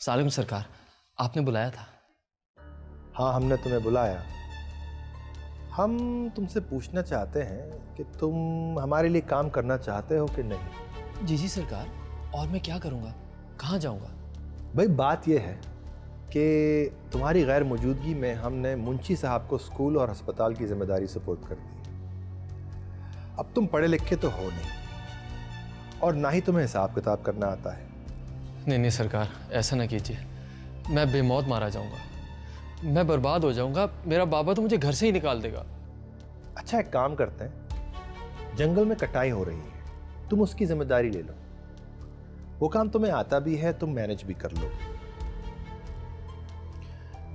सालिम सरकार, आपने बुलाया था। हाँ, हमने तुम्हें बुलाया। हम तुमसे पूछना चाहते हैं कि तुम हमारे लिए काम करना चाहते हो कि नहीं। जी सरकार, और मैं क्या करूँगा, कहाँ जाऊँगा? भाई बात यह है कि तुम्हारी गैर मौजूदगी में हमने मुंशी साहब को स्कूल और अस्पताल की जिम्मेदारी सुपुर्द कर दी। अब तुम पढ़े लिखे तो हो नहीं और ना ही तुम्हें हिसाब किताब करना आता है। नहीं सरकार, ऐसा ना कीजिए। मैं बेमौत मारा जाऊँगा, मैं बर्बाद हो जाऊँगा। मेरा बाबा तो मुझे घर से ही निकाल देगा। अच्छा, एक काम करते हैं, जंगल में कटाई हो रही है, तुम उसकी जिम्मेदारी ले लो। वो काम तुम्हें आता भी है, तुम मैनेज भी कर लो,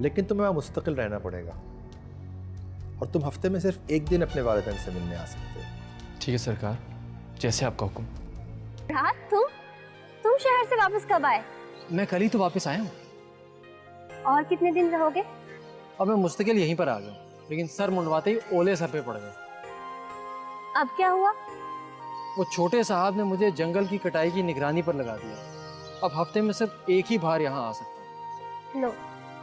लेकिन तुम्हें वहां मुस्तकिल रहना पड़ेगा और तुम हफ्ते में सिर्फ एक दिन अपने वालिदैन से मिलने आ सकते हो। ठीक है सरकार, जैसे आपका हुक्म। रात, तुम शहर से वापस कब आए? मैं कल ही तो वापस आया हूँ। और कितने दिन रहोगे? अब मैं मुस्तकिल यहीं पर आ गया, लेकिन सर मुंडवाते ही ओले सर पे पड़ गए। अब क्या हुआ? वो छोटे साहब ने मुझे जंगल की कटाई की निगरानी पर लगा दिया। अब हफ्ते में सिर्फ एक ही बार यहाँ आ सकता हूँ। लो,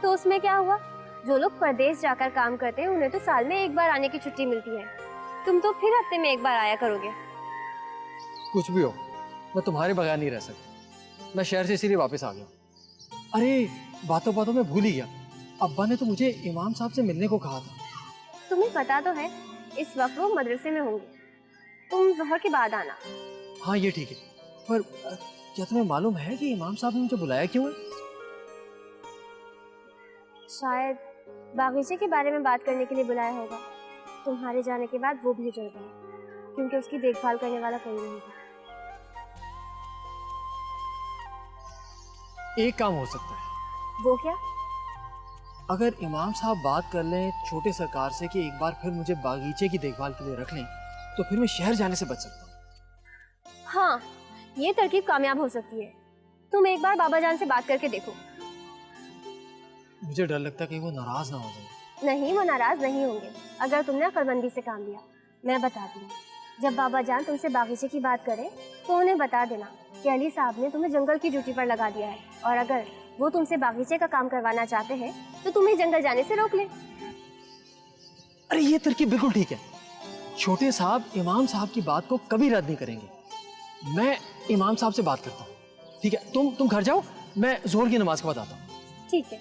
तो उसमें क्या हुआ? जो लोग परदेश जाकर काम करते हैं उन्हें तो साल में एक बार आने की छुट्टी मिलती है। तुम तो फिर हफ्ते में एक बार आया करोगे। कुछ भी हो, मैं तुम्हारे बगैर नहीं रह सकता। मैं शहर से इसीलिए वापस आ गया। अरे बातों बातों में भूल ही गया, अब्बा ने तो मुझे इमाम साहब से मिलने को कहा था। तुम्हें पता तो है इस वक्त वो मदरसे में होंगे, तुम ज़ोहर के बाद आना। हाँ ये ठीक है, पर क्या तुम्हें मालूम है कि इमाम साहब ने मुझे बुलाया क्यों है? शायद बागीचे के बारे में बात करने के लिए बुलाया होगा। तुम्हारे जाने के बाद वो भी चल गया, क्योंकि उसकी देखभाल करने वाला कोई नहीं था। एक काम हो सकता है। वो क्या? अगर इमाम साहब बात कर लें छोटे सरकार से कि एक बार फिर मुझे बागीचे की देखभाल के लिए रख लें, तो फिर मैं शहर जाने से बच सकता हूँ। हाँ, ये तरकीब कामयाब हो सकती है। तुम एक बार बाबा जान से बात करके देखो। मुझे डर लगता है कि वो नाराज ना हो जाए। नहीं, वो नाराज नहीं होंगे अगर तुमने अक्लमंदी से काम लिया। मैं बताती हूँ, जब बाबा जान तुमसे बागीचे की बात करें तो उन्हें बता देना कि अली साहब ने तुम्हें जंगल की ड्यूटी पर लगा दिया है, और अगर वो तुमसे बागीचे का काम करवाना चाहते हैं तो तुम्हें जंगल जाने से रोक ले। अरे ये तरकीब बिल्कुल ठीक है। छोटे साहब इमाम साहब की बात को कभी रद्द नहीं करेंगे। मैं इमाम साहब से बात करता हूँ। ठीक है, तुम घर जाओ, मैं जोहर की नमाज के बाद आता हूँ। ठीक है।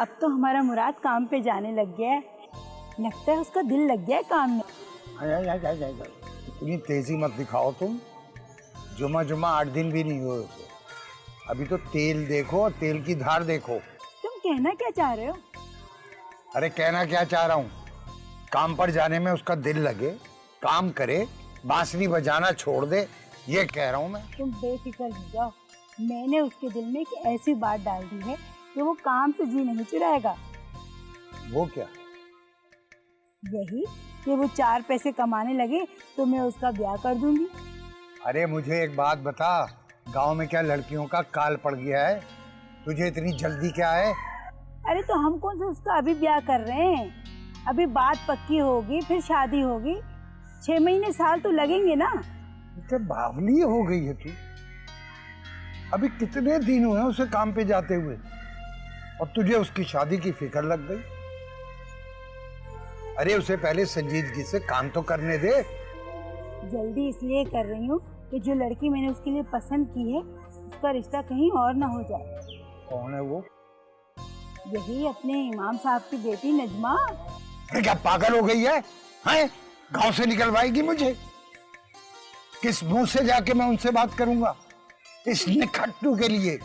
अब तो हमारा मुराद काम पे जाने लग गया है। लगता है उसका दिल लग गया है काम में। इतनी तेजी मत दिखाओ तुम। जुमा 8 दिन भी नहीं हुए उसे। अभी तो तेल देखो और तेल की धार देखो। तुम कहना क्या चाह रहे हो? अरे कहना क्या चाह रहा हूँ, काम पर जाने में उसका दिल लगे, काम करे, बांसुरी बजाना छोड़ दे, ये कह रहा हूँ मैं। तुम बेफिक्र हो जाओ। मैंने उसके दिल में एक ऐसी बात डाल दी है कि वो काम से जी नहीं चुराएगा। वो क्या? यही कि वो 4 पैसे कमाने लगे तो मैं उसका ब्याह कर दूंगी। अरे मुझे एक बात बता, गांव में क्या लड़कियों का काल पड़ गया है? तुझे इतनी जल्दी क्या है? अरे तो हम कौन सा उसका अभी ब्याह कर रहे हैं? अभी बात पक्की होगी, फिर शादी होगी, 6 महीने साल तो लगेंगे ना। इतने बावली हो गई है तू। अभी कितने दिन हुए उसे काम पे जाते हुए और तुझे उसकी शादी की फिक्र लग गई। अरे उसे पहले संजीदगी से काम तो करने दे। जल्दी इसलिए कर रही हूँ कि जो लड़की मैंने उसके लिए पसंद की है उसका रिश्ता कहीं और ना हो जाए। कौन है वो? यही अपने इमाम साहब की बेटी नजमा। अरे क्या पागल हो गई है? हैं? गांव से निकलवाएगी मुझे? किस मुंह से जाके मैं उनसे बात करूंगा इस निखट्टू के लिए?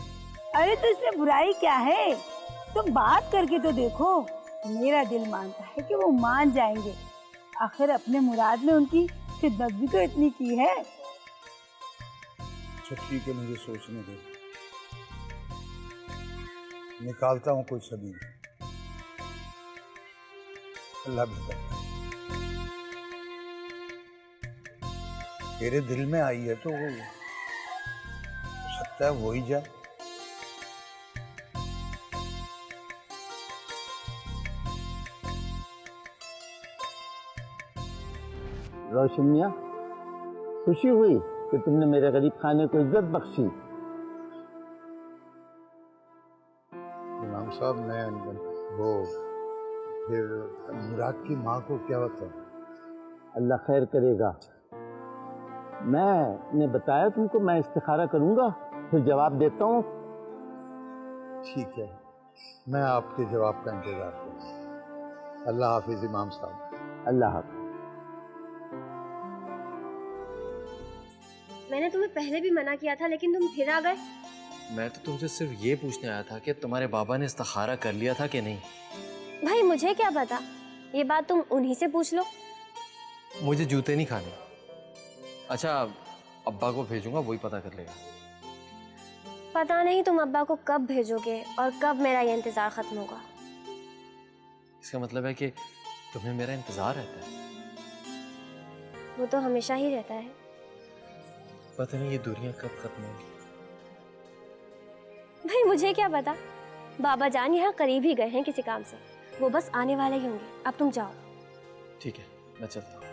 अरे तो इसमें बुराई क्या है? तुम बात करके तो देखो। मेरा दिल मानता है कि वो मान जाएंगे। आखिर अपने मुराद में उनकी खिदमत भी तो इतनी की है। अच्छा ठीक है, मुझे सोचने दो, निकालता हूँ कोई सबील। अल्लाह बेहतर। तेरे दिल में आई है तो हो सकता है वो ही जाए। रोशन मियां, खुशी हुई कि तुमने मेरे गरीब खाने को इज्जत बख्शी। इमाम साहब मैं वो फिर मुराद की माँ को क्या बताऊँ? अल्लाह खैर करेगा। मैंने बताया तुमको, मैं इस्तिखारा करूंगा फिर जवाब देता हूँ। ठीक है, मैं आपके जवाब का इंतजार करूँगा। अल्लाह हाफिज इमाम साहब। अल्लाह हाफ़िज़। मैंने तुम्हें पहले भी मना किया था लेकिन तुम फिर आ गए। मैं तो तुमसे सिर्फ ये पूछने आया था कि तुम्हारे बाबा ने इस्तिखारा कर लिया था कि नहीं। भाई मुझे क्या पता, ये बात तुम उन्हीं से पूछ लो। मुझे जूते नहीं खाने। अच्छा, अब्बा को भेजूंगा, वही पता कर लेगा। पता नहीं तुम अब्बा को कब भेजोगे और कब मेरा ये इंतजार खत्म होगा। इसका मतलब है कि तुम्हें मेरा इंतजार रहता है। वो तो हमेशा ही रहता है। पता नहीं ये दुनिया कब खत्म होगी। भाई मुझे क्या पता, बाबा जान यहाँ करीब ही गए हैं किसी काम से, वो बस आने वाले ही होंगे। अब तुम जाओ। ठीक है, मैं चलता हूँ।